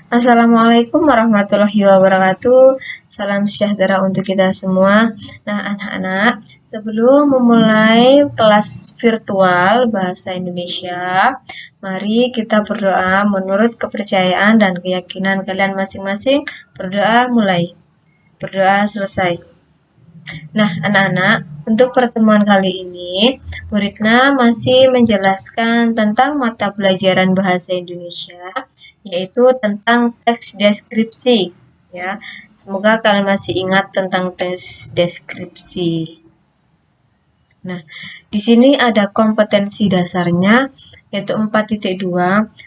Assalamualaikum warahmatullahi wabarakatuh. Salam sejahtera untuk kita semua. Nah, anak-anak, sebelum memulai kelas virtual bahasa Indonesia, mari kita berdoa menurut kepercayaan dan keyakinan kalian masing-masing. Berdoa mulai. Berdoa selesai. Nah, anak-anak, untuk pertemuan kali ini, Bu Ritna masih menjelaskan tentang mata pelajaran bahasa Indonesia, yaitu tentang teks deskripsi. Ya, semoga kalian masih ingat tentang teks deskripsi. Nah, di sini ada kompetensi dasarnya, yaitu 4.2,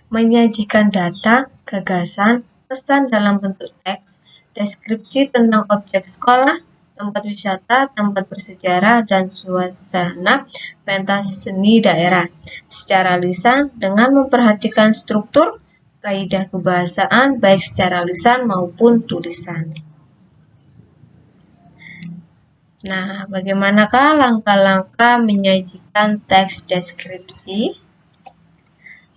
menyajikan data, gagasan, pesan dalam bentuk teks, deskripsi tentang objek sekolah, tempat wisata, tempat bersejarah, dan suasana pentas seni daerah secara lisan dengan memperhatikan struktur, kaidah kebahasaan baik secara lisan maupun tulisan. Nah, bagaimanakah langkah-langkah menyajikan teks deskripsi?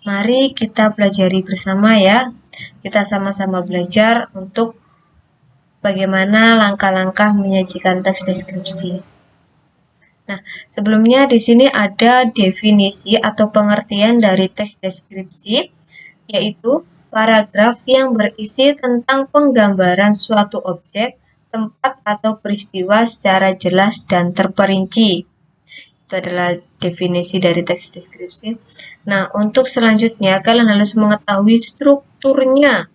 Mari kita pelajari bersama ya. Kita sama-sama belajar untuk bagaimana langkah-langkah menyajikan teks deskripsi. Nah, sebelumnya di sini ada definisi atau pengertian dari teks deskripsi, yaitu paragraf yang berisi tentang penggambaran suatu objek, tempat atau peristiwa secara jelas dan terperinci. Itu adalah definisi dari teks deskripsi. Nah, untuk selanjutnya kalian harus mengetahui strukturnya.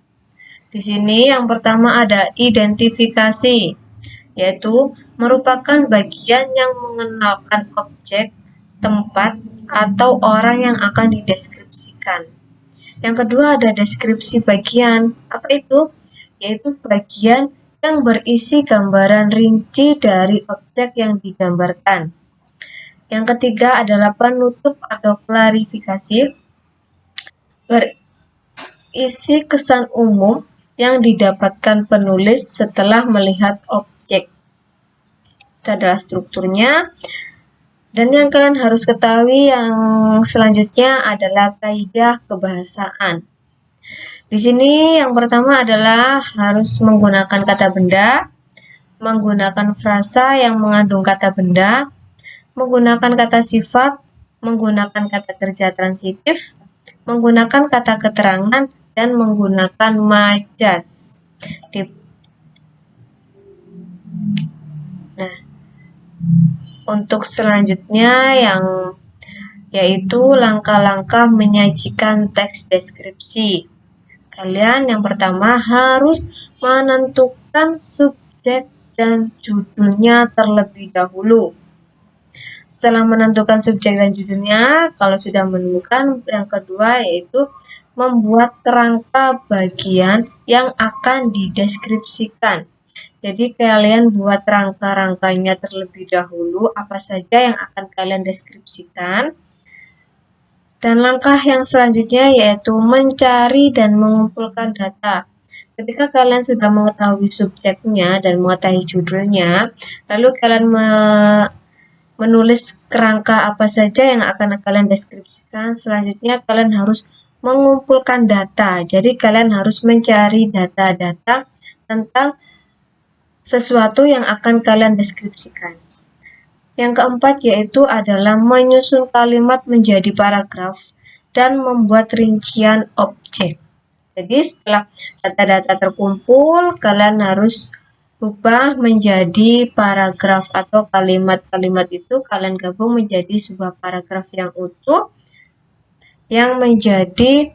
Di sini yang pertama ada identifikasi, yaitu merupakan bagian yang mengenalkan objek, tempat, atau orang yang akan dideskripsikan. Yang kedua ada deskripsi bagian. Apa itu? Yaitu bagian yang berisi gambaran rinci dari objek yang digambarkan. Yang ketiga adalah penutup atau klarifikasi, berisi kesan umum yang didapatkan penulis setelah melihat objek. Itu adalah strukturnya. Dan yang kalian harus ketahui yang selanjutnya adalah kaidah kebahasaan. Di sini yang pertama adalah harus menggunakan kata benda, menggunakan frasa yang mengandung kata benda, menggunakan kata sifat, menggunakan kata kerja transitif, menggunakan kata keterangan, dan menggunakan majas. Nah, untuk selanjutnya yaitu langkah-langkah menyajikan teks deskripsi. Kalian yang pertama harus menentukan subjek dan judulnya terlebih dahulu. Setelah menentukan subjek dan judulnya, kalau sudah menemukan, yang kedua yaitu membuat kerangka bagian yang akan dideskripsikan. Jadi kalian buat rangka-rangkanya terlebih dahulu, apa saja yang akan kalian deskripsikan. Dan langkah yang selanjutnya yaitu mencari dan mengumpulkan data. Ketika kalian sudah mengetahui subjeknya dan mengetahui judulnya, lalu kalian menulis kerangka apa saja yang akan kalian deskripsikan. Selanjutnya kalian harus mengumpulkan data. Jadi kalian harus mencari data-data tentang sesuatu yang akan kalian deskripsikan. Yang keempat yaitu adalah menyusun kalimat menjadi paragraf dan membuat rincian objek. Jadi setelah data-data terkumpul, kalian harus rubah menjadi paragraf atau kalimat-kalimat itu kalian gabung menjadi sebuah paragraf yang utuh yang menjadi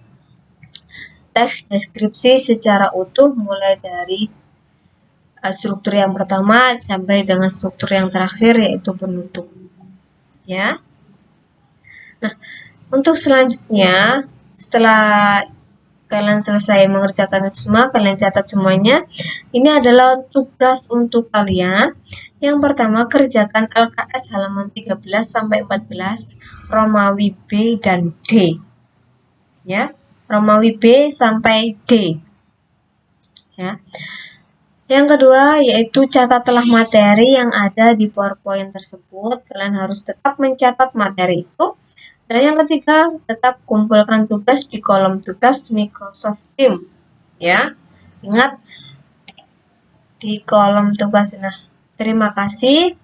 teks deskripsi secara utuh mulai dari struktur yang pertama sampai dengan struktur yang terakhir yaitu penutup. Ya. Nah, untuk selanjutnya setelah kalian selesai mengerjakan itu semua, kalian catat semuanya. Ini adalah tugas untuk kalian. Yang pertama, kerjakan LKS halaman 13 sampai 14, Romawi B dan D. Ya, Romawi B sampai D. Ya. Yang kedua yaitu catatlah materi yang ada di PowerPoint tersebut. Kalian harus tetap mencatat materi itu. Dan yang ketiga, tetap kumpulkan tugas di kolom tugas Microsoft Teams. ya. Ingat di kolom tugas. Nah, terima kasih.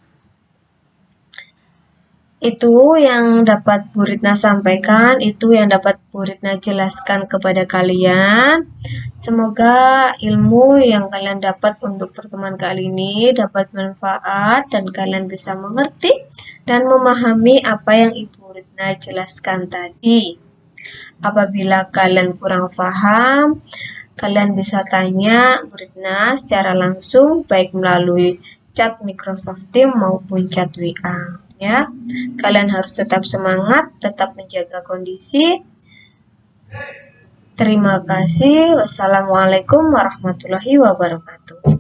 Itu yang dapat Bu Ritna sampaikan, itu yang dapat Bu Ritna jelaskan kepada kalian. Semoga ilmu yang kalian dapat untuk pertemuan kali ini dapat bermanfaat dan kalian bisa mengerti dan memahami apa yang Ibu Ritna jelaskan tadi. Apabila kalian kurang paham, kalian bisa tanya Bu Ritna secara langsung baik melalui chat Microsoft Teams maupun chat WA. Ya, kalian harus tetap semangat, tetap menjaga kondisi. Terima kasih. Wassalamualaikum warahmatullahi wabarakatuh.